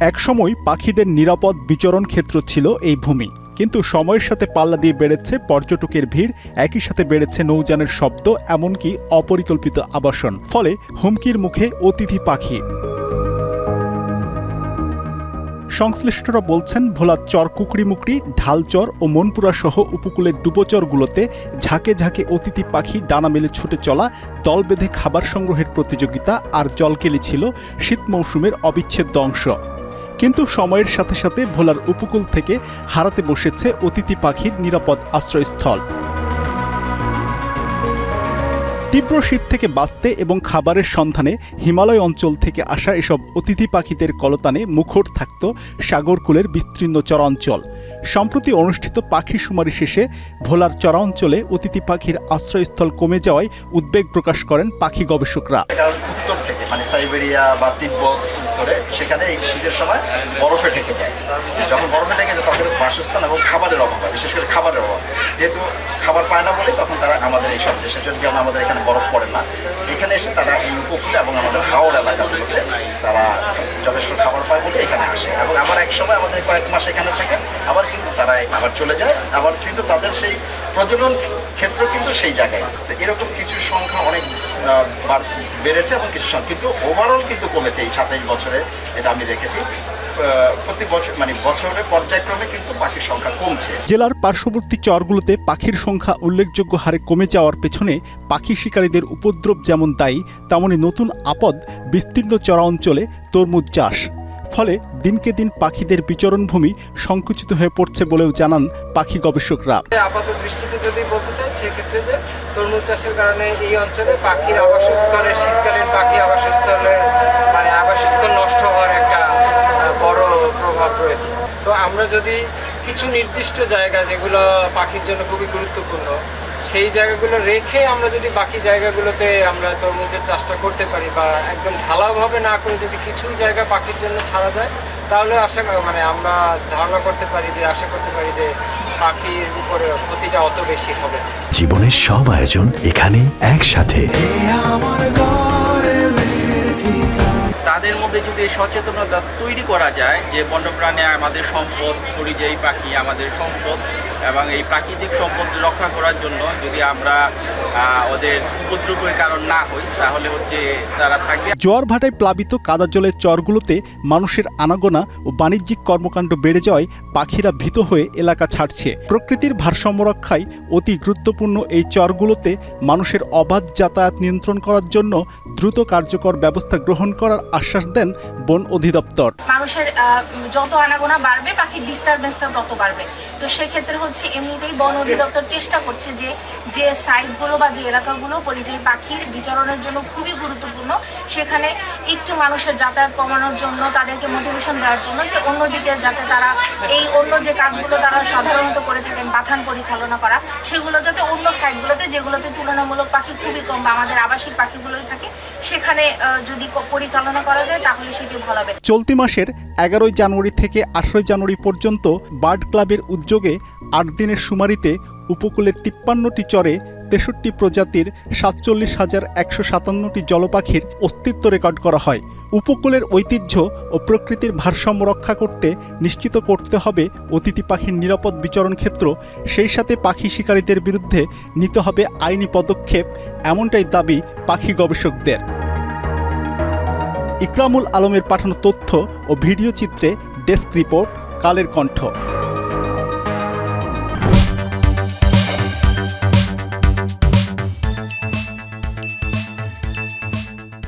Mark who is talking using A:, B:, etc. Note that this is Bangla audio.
A: একসময় পাখিদের নিরাপদ বিচরণ ক্ষেত্র ছিল এই ভূমি, কিন্তু সময়ের সাথে পাল্লা দিয়ে বেড়েছে পর্যটকের ভিড়, একই সাথে বেড়েছে নৌযানের শব্দ, এমনকি অপরিকল্পিত আবাসন। ফলে হুমকির মুখে অতিথি পাখি। সংশ্লিষ্টরা বলছেন, ভোলার চর কুকড়িমুকড়ি, ঢালচর ও মনপুরা সহ উপকূলের ডুবোচরগুলোতে ঝাঁকে ঝাঁকে অতিথি পাখি ডানা মেলে ছুটে চলা, দল বেঁধে খাবার সংগ্রহের প্রতিযোগিতা আর জলকেলি ছিল শীত মৌসুমের অবিচ্ছেদ্য অংশ। কিন্তু সময়ের সাথে সাথে ভোলার উপকূল থেকে হারাতে বসেছে অতিথি পাখির নিরাপদ আশ্রয়স্থল। তীব্র শীত থেকে বাঁচতে এবং খাবারের সন্ধানে হিমালয় অঞ্চল থেকে আসা এসব অতিথি পাখিদের কলতানে মুখর থাকত সাগরকূলের বিস্তীর্ণ চরাঞ্চল। সম্প্রতি অনুষ্ঠিত পাখি শুমারি শেষে ভোলার চরাঞ্চলে অতিথি পাখির আশ্রয়স্থল কমে যাওয়ায় উদ্বেগ প্রকাশ করেন পাখি গবেষকরা।
B: উত্তর থেকে সাইবেরিয়া বা তিব্বত উত্তরে, সেখানে এই শীতের সময় বরফে ঢেকে যায়। যখন বরফে ঢেকে যায় তাদের বাসস্থান এবং খাবারের অভাব হয়, বিশেষ করে খাবারের অভাব। যেহেতু খাবার পায় না বলে তখন তারা আমাদের এই সব দেশের জন্য, যেমন আমাদের এখানে বরফ পড়ে না, এখানে এসে তারা এই উপকূলে এবং আমাদের হাওর এলাকাগুলোতে তারা যথেষ্ট খাবার পায় বলে এখানে আসে। এবং আবার এক সময় আমাদের কয়েক মাস এখানে থাকে, আবার কিন্তু তারা আবার চলে যায়, আবার কিন্তু তাদের সেই প্রজনন ক্ষেত্র কিন্তু সেই জায়গায়। এরকম কিছু সংখ্যা অনেক বেড়েছে এবং কিছু সংখ্যা কিন্তু ওভারঅল কিন্তু কমেছে এই 27 বছরে, যেটা আমি দেখেছি। প্রতি বছর বছরে পর্যায়ক্রমে কিন্তু পাখির সংখ্যা কমছে।
A: জেলার পার্শ্ববর্তী চরগুলোতে পাখির সংখ্যা উল্লেখযোগ্য হারে কমে যাওয়ার পেছনে পাখি শিকারীদের উপদ্রব যেমন দায়ী, তেমনি নতুন আপদ বিস্তীর্ণ চরাঞ্চলে তরমুজ চাষ। ফলে দিনকে দিন পাখিদের বিচরণভূমি সংকুচিত হয়ে পড়ছে বলেও জানান পাখি গবেষকরা।
C: আপাত দৃষ্টিতে যদি বলতে চাই, সেক্ষেত্রে যে তরমুজ চাষের কারণে এই অঞ্চলে পাখির আবাসস্থলে, শীতকালীন পাখি আবাসস্থলের আবাসস্থল নষ্ট হওয়ার একটা বড় প্রভাব রয়েছে। তো আমরা যদি কিছু নির্দিষ্ট জায়গা যেগুলো পাখির জন্য খুবই গুরুত্বপূর্ণ, সেই জায়গাগুলো রেখে আমরা যদি বাকি জায়গাগুলোতে আমরা তরমুজের চাষটা করতে পারি, বা একদম ঢালাওভাবে না করে যদি কিছু জায়গা পাখির জন্য ছাড়া যায়, তাহলে আমরা ধারণা করতে পারি যে, আশা করতে পারি যে পাখির উপরে ক্ষতিটা অত বেশি হবে।
D: জীবনের সব আয়োজন এখানে একসাথে।
E: তাদের মধ্যে যদি সচেতনতা তৈরি করা যায় যে বন্যপ্রাণী আমাদের সম্পদ, পরিযায়ী পাখি আমাদের সম্পদ, এবং এই প্রাকৃতিক সম্পদ রক্ষা করার জন্য যদি আমরা ওদের উপদ্রবের কারণ না হই, তাহলে তারা থাকবে।
A: জোয়ার ভাটায় প্লাবিত কাদা জলের চরগুলোতে মানুষের আনাগোনা ও বাণিজ্যিক কর্মকাণ্ড বেড়ে যাওয়ায় পাখিরা ভীত হয়ে এলাকা ছাড়ছে। প্রকৃতির ভারসাম্য রক্ষায় অতি গুরুত্বপূর্ণ এই চরগুলোতে মানুষের অবাধ যাতায়াত নিয়ন্ত্রণ করার জন্য দ্রুত কার্যকর ব্যবস্থা গ্রহণ করার আশ্বাস দেন বন অধিদপ্তর।
F: মানুষের যত আনাগোনা বাড়বে, পাখির ডিস্টারবেন্সটা তত বাড়বে। তো সেক্ষেত্রে এমনিতেই বন অধিদপ্তর চেষ্টা করছে যে সাইটগুলো বা যে এলাকাগুলো পরিযায়ী পাখির বিচরণের জন্য খুবই গুরুত্বপূর্ণ, সেখানে একটু মানুষের যাতায়াত কমানোর জন্য, তাদেরকে মোটিভেশন দেওয়ার জন্য, যে অন্যদিকে যাতে তারা এই অন্য যে কাজগুলো তারা সাধারণত করে থাকেন, বাথান পরিচালনা করা, সেগুলো যাতে অন্য সাইটগুলোতে, যেগুলোতে তুলনামূলক পাখি খুবই কম বা আমাদের আবাসিক পাখিগুলোই থাকে, সেখানে যদি পরিচালনা করা যায় তাহলে সেটি ভালো হবে।
A: চলতি মাসের 11 জানুয়ারি থেকে 18 জানুয়ারি পর্যন্ত বার্ড ক্লাবের উদ্যোগে 8 দিনের শুমারিতে উপকূলের 53টি চরে 63 প্রজাতির 47,157টি জলপাখির অস্তিত্ব রেকর্ড করা হয়। উপকূলের ঐতিহ্য ও প্রকৃতির ভারসাম্য রক্ষা করতে নিশ্চিত করতে হবে অতিথি পাখির নিরাপদ বিচরণ ক্ষেত্র, সেই সাথে পাখি শিকারীদের বিরুদ্ধে নিতে হবে আইনি পদক্ষেপ, এমনটাই দাবি পাখি গবেষকদের। ইকরামুল আলমের পাঠানো তথ্য ও ভিডিও চিত্রে ডেস্ক রিপোর্ট, কালের কণ্ঠ।